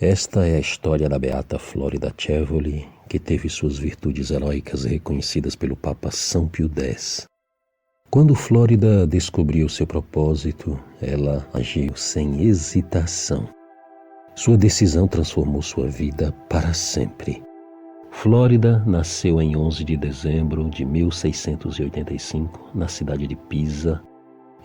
Esta é a história da beata Florida Cevoli, que teve suas virtudes heróicas reconhecidas pelo Papa São Pio X. Quando Florida descobriu seu propósito, ela agiu sem hesitação. Sua decisão transformou sua vida para sempre. Florida nasceu em 11 de dezembro de 1685, na cidade de Pisa,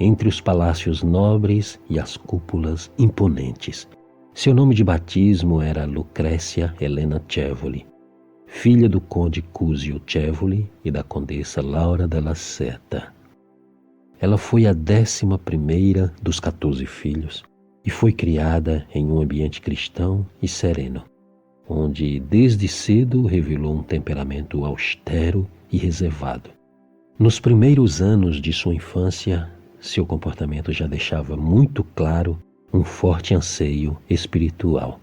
entre os palácios nobres e as cúpulas imponentes. Seu nome de batismo era Lucrécia Helena Cevoli, filha do conde Cusio Cevoli e da condessa Laura della Seta. Ela foi a 11ª dos 14 filhos e foi criada em um ambiente cristão e sereno, onde desde cedo revelou um temperamento austero e reservado. Nos primeiros anos de sua infância, seu comportamento já deixava muito claro um forte anseio espiritual.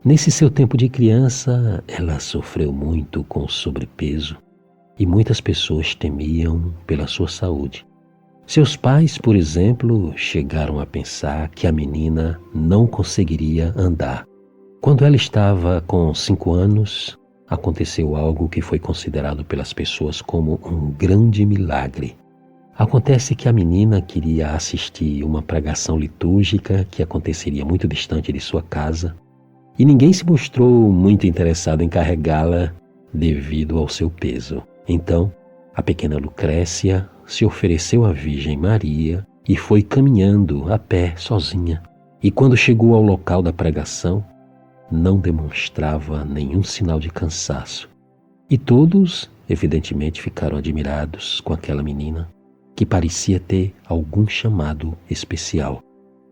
Nesse seu tempo de criança, ela sofreu muito com o sobrepeso e muitas pessoas temiam pela sua saúde. Seus pais, por exemplo, chegaram a pensar que a menina não conseguiria andar. Quando ela estava com 5 anos, aconteceu algo que foi considerado pelas pessoas como um grande milagre. Acontece que a menina queria assistir uma pregação litúrgica que aconteceria muito distante de sua casa e ninguém se mostrou muito interessado em carregá-la devido ao seu peso. Então, a pequena Lucrécia se ofereceu à Virgem Maria e foi caminhando a pé sozinha. E quando chegou ao local da pregação, não demonstrava nenhum sinal de cansaço. E todos, evidentemente, ficaram admirados com aquela menina, que parecia ter algum chamado especial.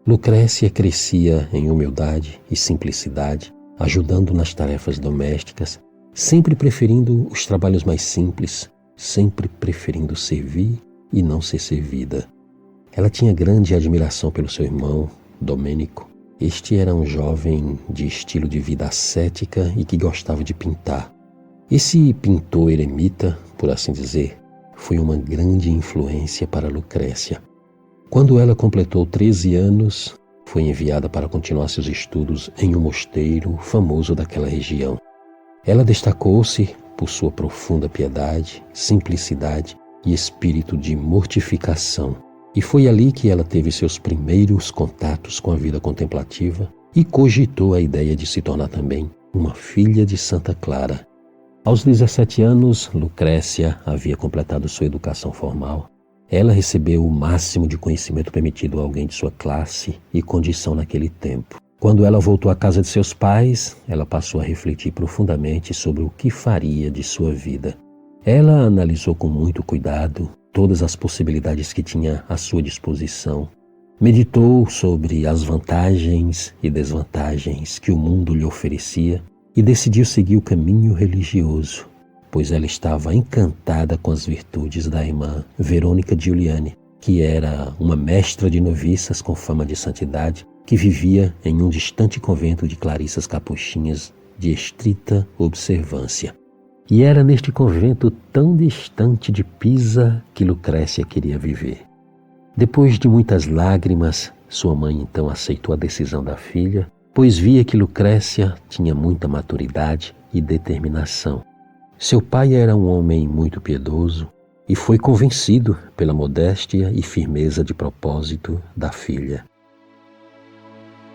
Lucrécia crescia em humildade e simplicidade, ajudando nas tarefas domésticas, sempre preferindo os trabalhos mais simples, sempre preferindo servir e não ser servida. Ela tinha grande admiração pelo seu irmão, Domênico. Este era um jovem de estilo de vida ascética e que gostava de pintar. Esse pintor eremita, por assim dizer, foi uma grande influência para Lucrécia. Quando ela completou 13 anos, foi enviada para continuar seus estudos em um mosteiro famoso daquela região. Ela destacou-se por sua profunda piedade, simplicidade e espírito de mortificação. E foi ali que ela teve seus primeiros contatos com a vida contemplativa e cogitou a ideia de se tornar também uma filha de Santa Clara. Aos 17 anos, Lucrécia havia completado sua educação formal. Ela recebeu o máximo de conhecimento permitido a alguém de sua classe e condição naquele tempo. Quando ela voltou à casa de seus pais, ela passou a refletir profundamente sobre o que faria de sua vida. Ela analisou com muito cuidado todas as possibilidades que tinha à sua disposição. Meditou sobre as vantagens e desvantagens que o mundo lhe oferecia e decidiu seguir o caminho religioso, pois ela estava encantada com as virtudes da irmã Verônica Giuliani, que era uma mestra de noviças com fama de santidade, que vivia em um distante convento de clarissas capuchinhas de estrita observância. E era neste convento tão distante de Pisa que Lucrécia queria viver. Depois de muitas lágrimas, sua mãe então aceitou a decisão da filha, pois via que Lucrécia tinha muita maturidade e determinação. Seu pai era um homem muito piedoso e foi convencido pela modéstia e firmeza de propósito da filha.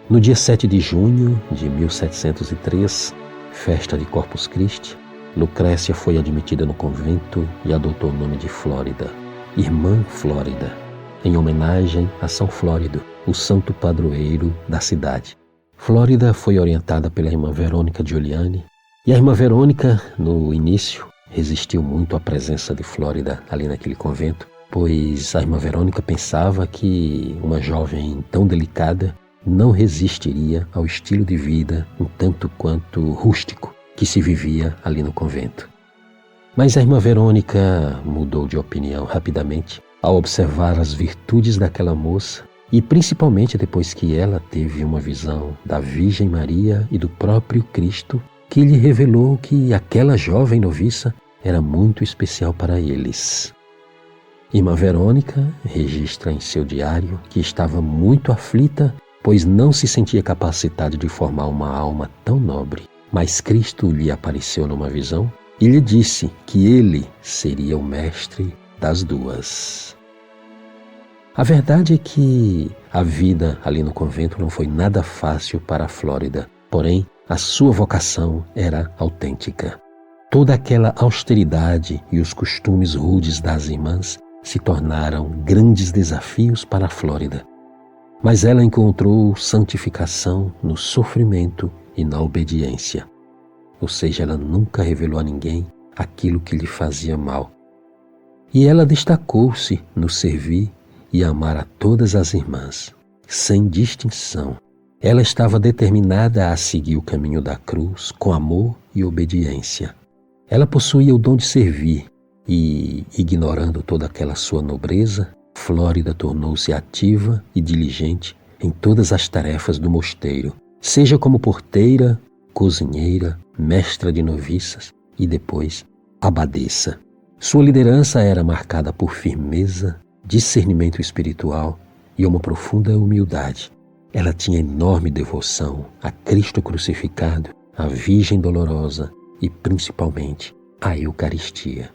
No dia 7 de junho de 1703, festa de Corpus Christi, Lucrécia foi admitida no convento e adotou o nome de Flórida, Irmã Flórida, em homenagem a São Flórido, o santo padroeiro da cidade. Flórida foi orientada pela irmã Verônica Giuliani, e a irmã Verônica, no início, resistiu muito à presença de Flórida ali naquele convento, pois a irmã Verônica pensava que uma jovem tão delicada não resistiria ao estilo de vida um tanto quanto rústico que se vivia ali no convento. Mas a irmã Verônica mudou de opinião rapidamente ao observar as virtudes daquela moça e principalmente depois que ela teve uma visão da Virgem Maria e do próprio Cristo, que lhe revelou que aquela jovem noviça era muito especial para eles. Irmã Verônica registra em seu diário que estava muito aflita pois não se sentia capacitado de formar uma alma tão nobre. Mas Cristo lhe apareceu numa visão e lhe disse que ele seria o mestre das duas. A verdade é que a vida ali no convento não foi nada fácil para a Flórida, porém a sua vocação era autêntica. Toda aquela austeridade e os costumes rudes das irmãs se tornaram grandes desafios para a Flórida. Mas ela encontrou santificação no sofrimento e na obediência. Ou seja, ela nunca revelou a ninguém aquilo que lhe fazia mal. E ela destacou-se no servir e amar a todas as irmãs, sem distinção. Ela estava determinada a seguir o caminho da cruz com amor e obediência. Ela possuía o dom de servir e, ignorando toda aquela sua nobreza, Flórida tornou-se ativa e diligente em todas as tarefas do mosteiro, seja como porteira, cozinheira, mestra de noviças e depois abadesa. Sua liderança era marcada por firmeza, discernimento espiritual e uma profunda humildade. Ela tinha enorme devoção a Cristo crucificado, à Virgem Dolorosa e principalmente à Eucaristia.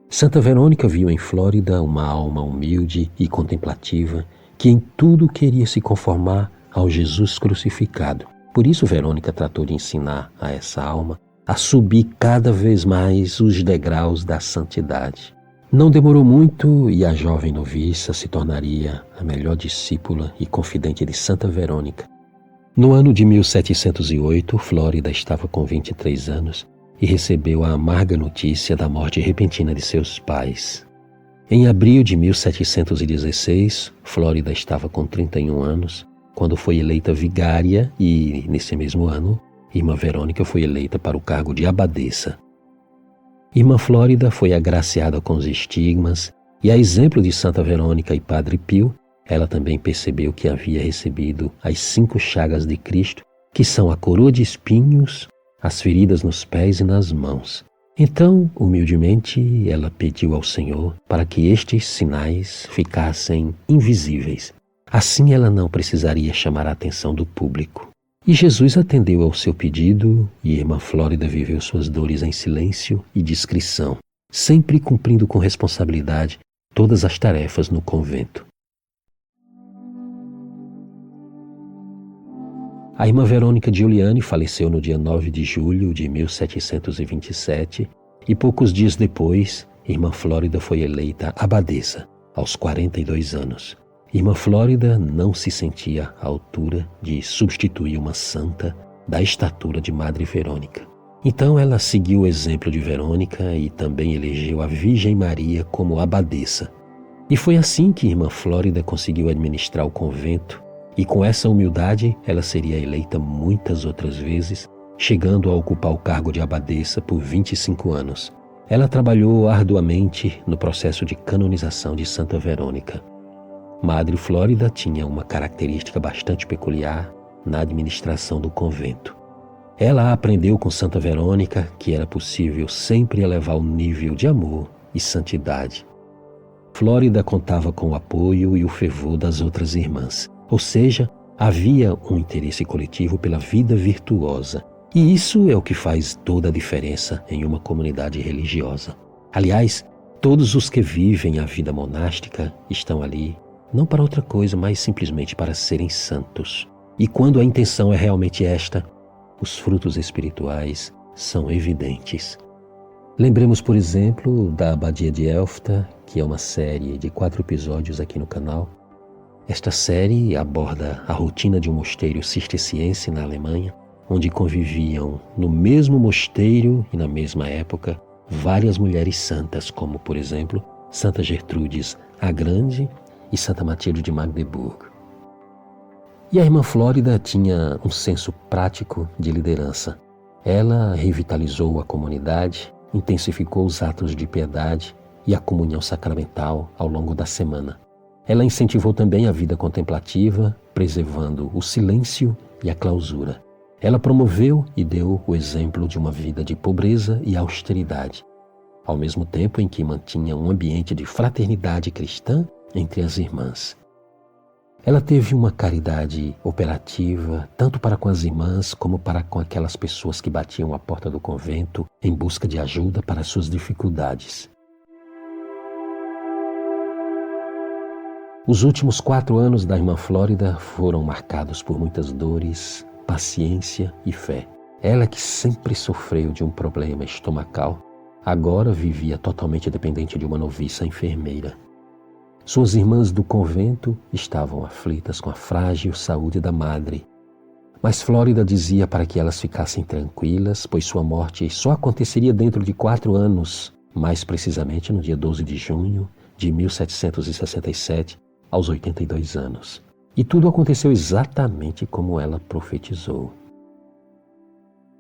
Santa Verônica viu em Flórida uma alma humilde e contemplativa que em tudo queria se conformar ao Jesus crucificado. Por isso Verônica tratou de ensinar a essa alma a subir cada vez mais os degraus da santidade. Não demorou muito e a jovem noviça se tornaria a melhor discípula e confidente de Santa Verônica. No ano de 1708, Flórida estava com 23 anos e recebeu a amarga notícia da morte repentina de seus pais. Em abril de 1716, Flórida estava com 31 anos, quando foi eleita vigária e, nesse mesmo ano, Irmã Verônica foi eleita para o cargo de abadesa. Irmã Flórida foi agraciada com os estigmas e, a exemplo de Santa Verônica e Padre Pio, ela também percebeu que havia recebido as 5 chagas de Cristo, que são a coroa de espinhos, as feridas nos pés e nas mãos. Então, humildemente, ela pediu ao Senhor para que estes sinais ficassem invisíveis. Assim ela não precisaria chamar a atenção do público. E Jesus atendeu ao seu pedido e Irmã Flórida viveu suas dores em silêncio e discrição, sempre cumprindo com responsabilidade todas as tarefas no convento. A Irmã Verônica Giuliani faleceu no dia 9 de julho de 1727 e poucos dias depois, Irmã Flórida foi eleita abadesa, aos 42 anos. Irmã Flórida não se sentia à altura de substituir uma santa da estatura de Madre Verônica. Então ela seguiu o exemplo de Verônica e também elegeu a Virgem Maria como abadesa. E foi assim que Irmã Flórida conseguiu administrar o convento, e com essa humildade ela seria eleita muitas outras vezes, chegando a ocupar o cargo de abadesa por 25 anos. Ela trabalhou arduamente no processo de canonização de Santa Verônica. Madre Flórida tinha uma característica bastante peculiar na administração do convento. Ela aprendeu com Santa Verônica que era possível sempre elevar o nível de amor e santidade. Flórida contava com o apoio e o fervor das outras irmãs, ou seja, havia um interesse coletivo pela vida virtuosa, e isso é o que faz toda a diferença em uma comunidade religiosa. Aliás, todos os que vivem a vida monástica estão ali não para outra coisa, mas simplesmente para serem santos. E quando a intenção é realmente esta, os frutos espirituais são evidentes. Lembremos, por exemplo, da Abadia de Elfta, que é uma série de 4 episódios aqui no canal. Esta série aborda a rotina de um mosteiro cisterciense na Alemanha, onde conviviam no mesmo mosteiro e na mesma época várias mulheres santas, como, por exemplo, Santa Gertrudes a Grande e Santa Matilde de Magdeburgo. E a Irmã Flórida tinha um senso prático de liderança. Ela revitalizou a comunidade, intensificou os atos de piedade e a comunhão sacramental ao longo da semana. Ela incentivou também a vida contemplativa, preservando o silêncio e a clausura. Ela promoveu e deu o exemplo de uma vida de pobreza e austeridade, ao mesmo tempo em que mantinha um ambiente de fraternidade cristã entre as irmãs. Ela teve uma caridade operativa, tanto para com as irmãs como para com aquelas pessoas que batiam à porta do convento em busca de ajuda para suas dificuldades. Os últimos 4 anos da irmã Flórida foram marcados por muitas dores, paciência e fé. Ela, que sempre sofreu de um problema estomacal, agora vivia totalmente dependente de uma noviça enfermeira. Suas irmãs do convento estavam aflitas com a frágil saúde da madre. Mas Flórida dizia para que elas ficassem tranquilas, pois sua morte só aconteceria dentro de 4 anos, mais precisamente no dia 12 de junho de 1767, aos 82 anos. E tudo aconteceu exatamente como ela profetizou.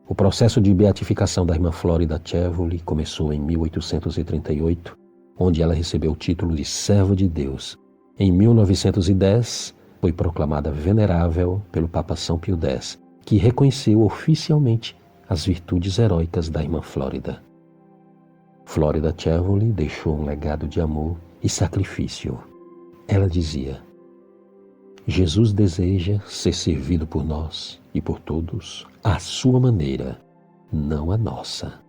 O processo de beatificação da irmã Flórida Cevoli começou em 1838, onde ela recebeu o título de Serva de Deus. Em 1910, foi proclamada venerável pelo Papa São Pio X, que reconheceu oficialmente as virtudes heróicas da irmã Flórida. Flórida Cevoli deixou um legado de amor e sacrifício. Ela dizia: Jesus deseja ser servido por nós e por todos à sua maneira, não a nossa.